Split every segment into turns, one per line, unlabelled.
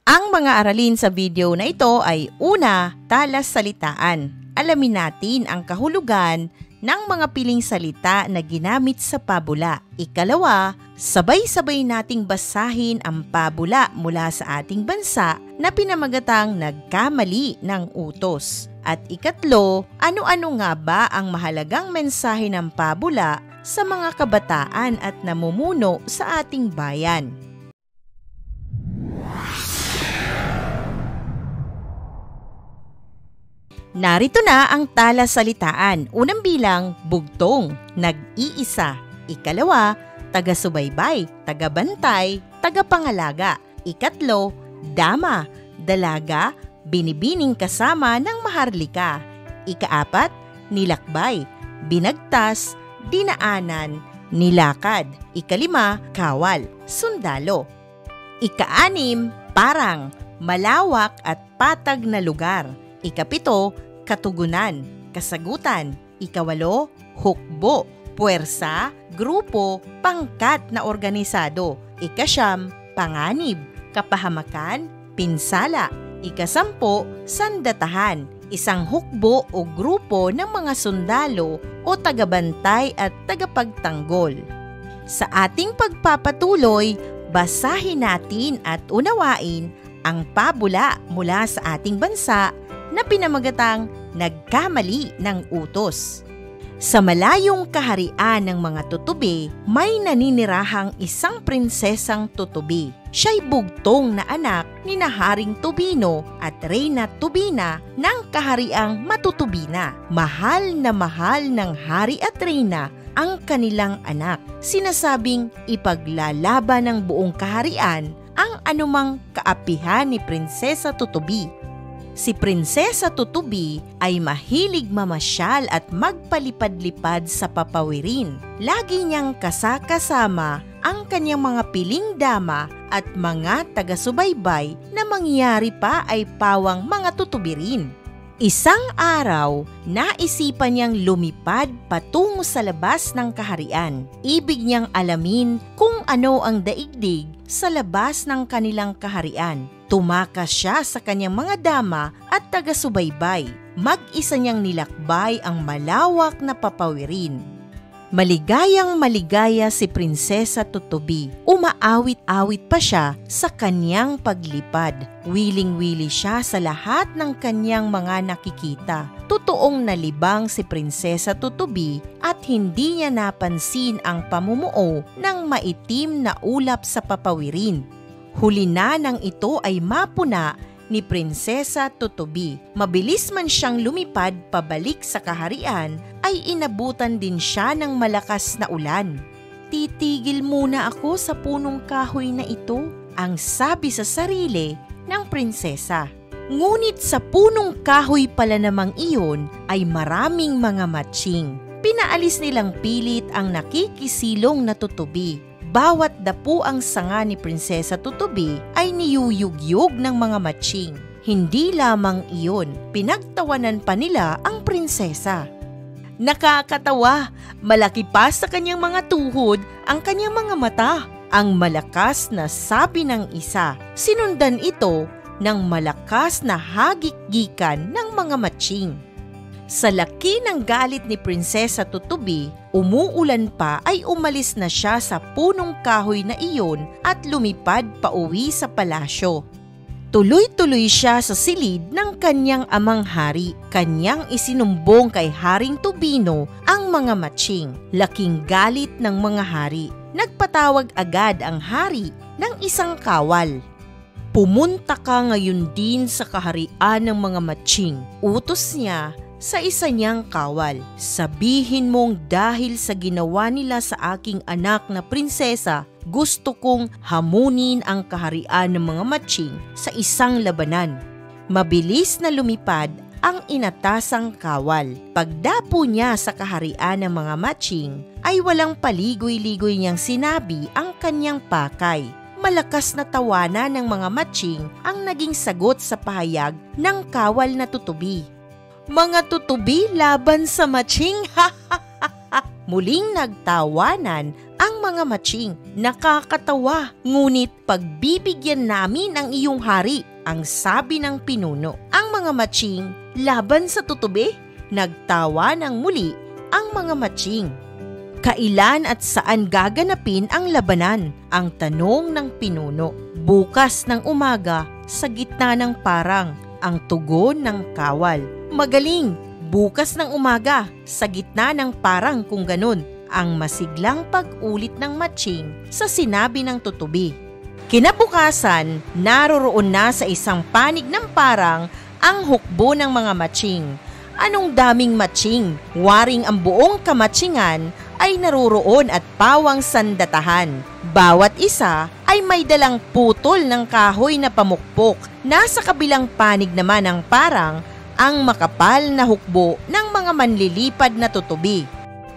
Ang mga aralin sa video na ito ay una, talasalitaan. Alamin natin ang kahulugan ng mga piling salita na ginamit sa pabula. Ikalawa, sabay-sabay nating basahin ang pabula mula sa ating bansa na pinamagatang Nagkamali ng Utos. At ikatlo, ano-ano nga ba ang mahalagang mensahe ng pabula sa mga kabataan at namumuno sa ating bayan? Narito na ang talasalitaan. Unang bilang, bugtong, nag-iisa. Ikalawa, taga-subaybay, taga-bantay, taga-pangalaga. Ikatlo, dama, dalaga, binibining kasama ng maharlika. Ikaapat, nilakbay, binagtas, dinaanan, nilakad. Ikalima, kawal, sundalo. Ikaanim, parang, malawak at patag na lugar. Ikapito, katugunan, kasagutan. Ikawalo, hukbo, puwersa, grupo, pangkat na organisado. Ikasyam, panganib, kapahamakan, pinsala. Ikasampo, sandatahan, isang hukbo o grupo ng mga sundalo o tagabantay at tagapagtanggol. Sa ating pagpapatuloy, basahin natin at unawain ang pabula mula sa ating bansa na pinamagatang Nagkamali ng Utos. Sa malayong kaharian ng mga tutubi, may naninirahang isang prinsesang tutubi. Siya'y bugtong na anak ni Haring Tubino at Reyna Tubina ng kahariang Matutubina. Mahal ng hari at reyna ang kanilang anak. Sinasabing ipaglalaban ng buong kaharian ang anumang kaapihan ni Prinsesa Tutubi. Si Prinsesa Tutubi ay mahilig mamasyal at magpalipad-lipad sa papawirin. Lagi niyang kasakasama ang kanyang mga piling dama at mga taga-subaybay na mangyari pa ay pawang mga tutubirin. Isang araw, naisipan niyang lumipad patungo sa labas ng kaharian. Ibig niyang alamin kung ano ang daigdig sa labas ng kanilang kaharian. Tumakas siya sa kanyang mga dama at taga-subaybay. Mag-isa niyang nilakbay ang malawak na papawirin. Maligayang maligaya si Prinsesa Tutubi. Umaawit-awit pa siya sa kanyang paglipad. Wiling-wili siya sa lahat ng kanyang mga nakikita. Totoong nalibang si Prinsesa Tutubi at hindi niya napansin ang pamumuo ng maitim na ulap sa papawirin. Huli na nang ito ay mapuna ni Prinsesa Tutubi. Mabilis man siyang lumipad pabalik sa kaharian, ay inabutan din siya ng malakas na ulan. Titigil muna ako sa punong kahoy na ito, ang sabi sa sarili ng prinsesa. Ngunit sa punong kahoy pala namang iyon ay maraming mga matching. Pinaalis nilang pilit ang nakikisilong na tutubi. Bawat dapuang sanga ni Prinsesa Tutubi ay niyuyugyug ng mga matching. Hindi lamang iyon, pinagtawanan pa nila ang prinsesa. Nakakatawa, malaki pa sa kanyang mga tuhod ang kanyang mga mata. Ang malakas na sabi ng isa, sinundan ito ng malakas na hagik-gikan ng mga matching. Sa laki ng galit ni Prinsesa Tutubi, umuulan pa ay umalis na siya sa punong kahoy na iyon at lumipad pauwi sa palasyo. Tuloy-tuloy siya sa silid ng kanyang amang hari. Kanyang isinumbong kay Haring Tubino ang mga matching. Laking galit ng mga hari. Nagpatawag agad ang hari ng isang kawal. Pumunta ka ngayon din sa kaharian ng mga matching. Utos niya sa isa niyang kawal. Sabihin mong dahil sa ginawa nila sa aking anak na prinsesa, gusto kong hamunin ang kaharian ng mga matching sa isang labanan. Mabilis na lumipad ang inatasang kawal. Pagdapo niya sa kaharian ng mga matching, ay walang paligoy-ligoy niyang sinabi ang kanyang pakay. Malakas na tawanan ng mga matching ang naging sagot sa pahayag ng kawal na tutubi. Mga tutubi laban sa matching, ha ha ha ha. Muling nagtawanan ang mga matching, nakakatawa, ngunit pagbibigyan namin ang iyong hari, ang sabi ng pinuno. Ang mga matching, laban sa tutubi, nagtawa ng muli ang mga matching. Kailan at saan gaganapin ang labanan? Ang tanong ng pinuno. Bukas ng umaga, sa gitna ng parang, ang tugon ng kawal. Magaling! Bukas ng umaga, sa gitna ng parang kung ganun, ang masiglang pag-ulit ng matching sa sinabi ng tutubi. Kinabukasan, naroroon na sa isang panig ng parang ang hukbo ng mga matching. Anong daming matching, waring ang buong kamatchingan ay naroroon at pawang sandatahan. Bawat isa ay may dalang putol ng kahoy na pamukpok. Nasa kabilang panig naman ng parang ang makapal na hukbo ng mga manlilipad na tutubi.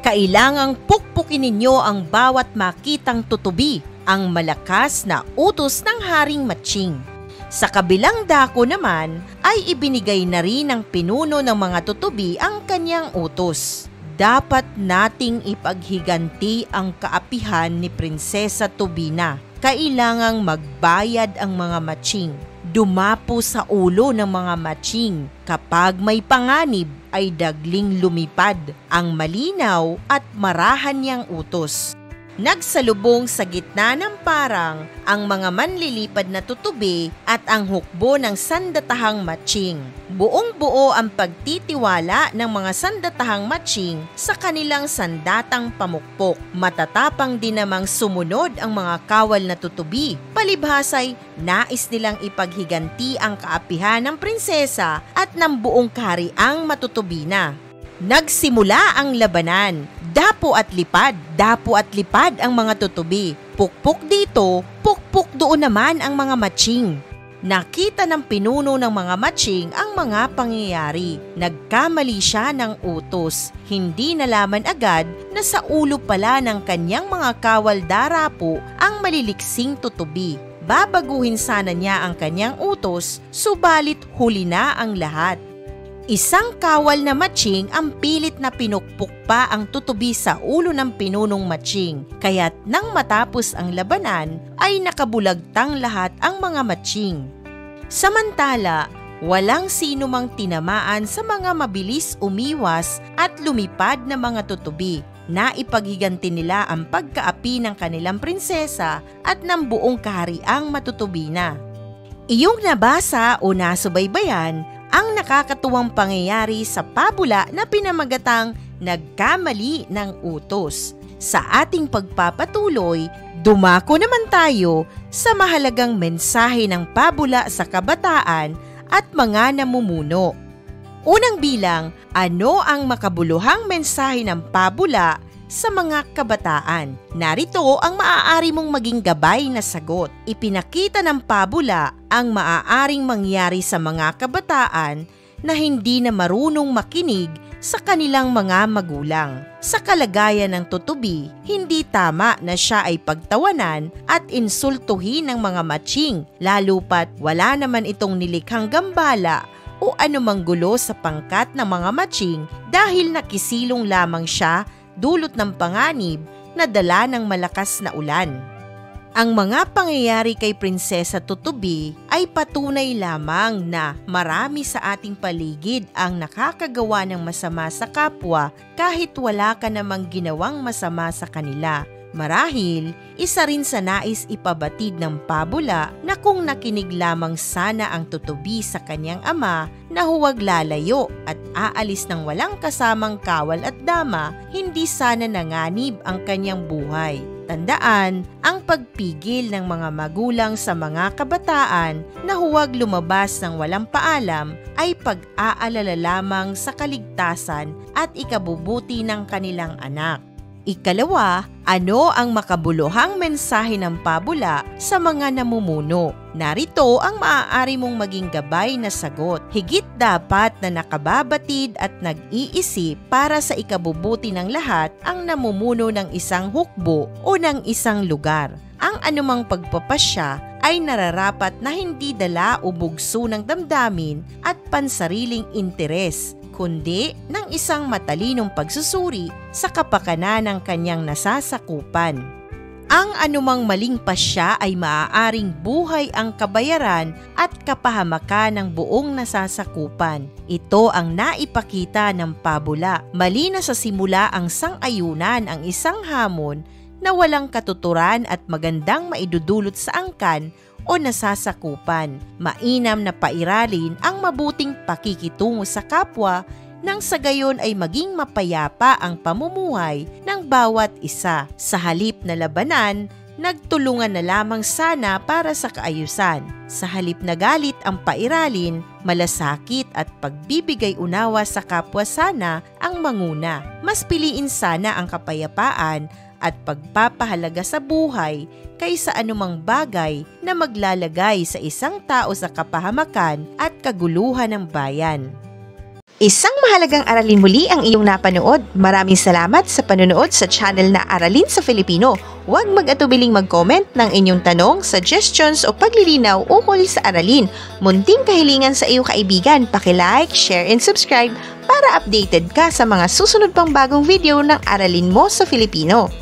Kailangang pukpukin ninyo ang bawat makitang tutubi, ang malakas na utos ng Haring Matching. Sa kabilang dako naman ay ibinigay na rin ng pinuno ng mga tutubi ang kanyang utos. Dapat nating ipaghiganti ang kaapihan ni Prinsesa Tubina. Kailangang magbayad ang mga matching. Dumapo sa ulo ng mga matching. Kapag may panganib ay dagling lumipad ang malinaw at marahan niyang utos. Nagsalubong sa gitna ng parang ang mga manlilipad na tutubi at ang hukbo ng sandatahang matching. Buong-buo ang pagtitiwala ng mga sandatahang matching sa kanilang sandatang pamukpok. Matatapang din namang sumunod ang mga kawal na tutubi. Palibhasay, nais nilang ipaghiganti ang kaapihan ng prinsesa at ng buong kahariang matutubina. Nagsimula ang labanan. Dapo at lipad ang mga tutubi. Pukpok dito, pukpok doon naman ang mga matching. Nakita ng pinuno ng mga matching ang mga pangyayari. Nagkamali siya ng utos. Hindi nalaman agad na sa ulo pala ng kanyang mga kawal darapo ang maliliksing tutubi. Babaguhin sana niya ang kanyang utos, subalit huli na ang lahat. Isang kawal na matching ang pilit na pinukpok pa ang tutubi sa ulo ng pinunong matching. Kaya't nang matapos ang labanan ay nakabulagtang lahat ang mga matching. Samantala, walang sino mang tinamaan sa mga mabilis umiwas at lumipad na mga tutubi. Naipaghiganti nila ang pagkaapi ng kanilang prinsesa at ng buong kahariang matutubina. Iyong nabasa o nasubaybayan ang nakakatuwang pangyayari sa pabula na pinamagatang Nagkamali ng Utos. Sa ating pagpapatuloy, dumako naman tayo sa mahalagang mensahe ng pabula sa kabataan at mga namumuno. Unang bilang, ano ang makabuluhang mensahe ng pabula sa mga kabataan? Narito ang maaari mong maging gabay na sagot. Ipinakita ng pabula ang maaaring mangyari sa mga kabataan na hindi na marunong makinig sa kanilang mga magulang. Sa kalagayan ng tutubi, hindi tama na siya ay pagtawanan at insultuhin ng mga matching, lalo pat wala naman itong nilikhang gambala o anumang gulo sa pangkat ng mga matching dahil nakisilong lamang siya dulot ng panganib na dala ng malakas na ulan. Ang mga pangyayari kay Prinsesa Tutubi ay patunay lamang na marami sa ating paligid ang nakakagawa ng masama sa kapwa kahit wala ka namang ginawang masama sa kanila. Marahil, isa rin sa nais ipabatid ng pabula na kung nakinig lamang sana ang tutubi sa kanyang ama na huwag lalayo at aalis ng walang kasamang kawal at dama, hindi sana nanganib ang kanyang buhay. Tandaan ang pagpigil ng mga magulang sa mga kabataan na huwag lumabas ng walang paalam ay pag-aalala lamang sa kaligtasan at ikabubuti ng kanilang anak. Ikalawa, ano ang makabuluhang mensahe ng pabula sa mga namumuno? Narito ang maaari mong maging gabay na sagot. Higit dapat na nakababatid at nag-iisip para sa ikabubuti ng lahat ang namumuno ng isang hukbo o ng isang lugar. Ang anumang pagpapasya ay nararapat na hindi dala o bugso ng damdamin at pansariling interes, kundi ng isang matalinong pagsusuri sa kapakanan ng kanyang nasasakupan. Ang anumang maling pasya ay maaaring buhay ang kabayaran at kapahamakan ng buong nasasakupan. Ito ang naipakita ng pabula. Mali na sa simula ang sang-ayunan ang isang hamon na walang katuturan at magandang maidudulot sa angkan o nasasakupan. Mainam na pairalin ang mabuting pakikitungo sa kapwa nang sa gayon ay maging mapayapa ang pamumuhay ng bawat isa. Sa halip na labanan, nagtulungan na lamang sana para sa kaayusan. Sa halip na galit ang pairalin, malasakit at pagbibigay unawa sa kapwa sana ang manguna. Mas piliin sana ang kapayapaan at pagpapahalaga sa buhay kaysa anumang bagay na maglalagay sa isang tao sa kapahamakan at kaguluhan ng bayan.
Isang mahalagang aralin muli ang iyong napanood. Maraming salamat sa panonood sa channel na Aralin sa Filipino. Huwag mag-atubiling mag-comment ng inyong tanong, suggestions o paglilinaw ukol sa aralin. Munting kahilingan sa iyong kaibigan, paki-like, share and subscribe para updated ka sa mga susunod pang bagong video ng Aralin mo sa Filipino.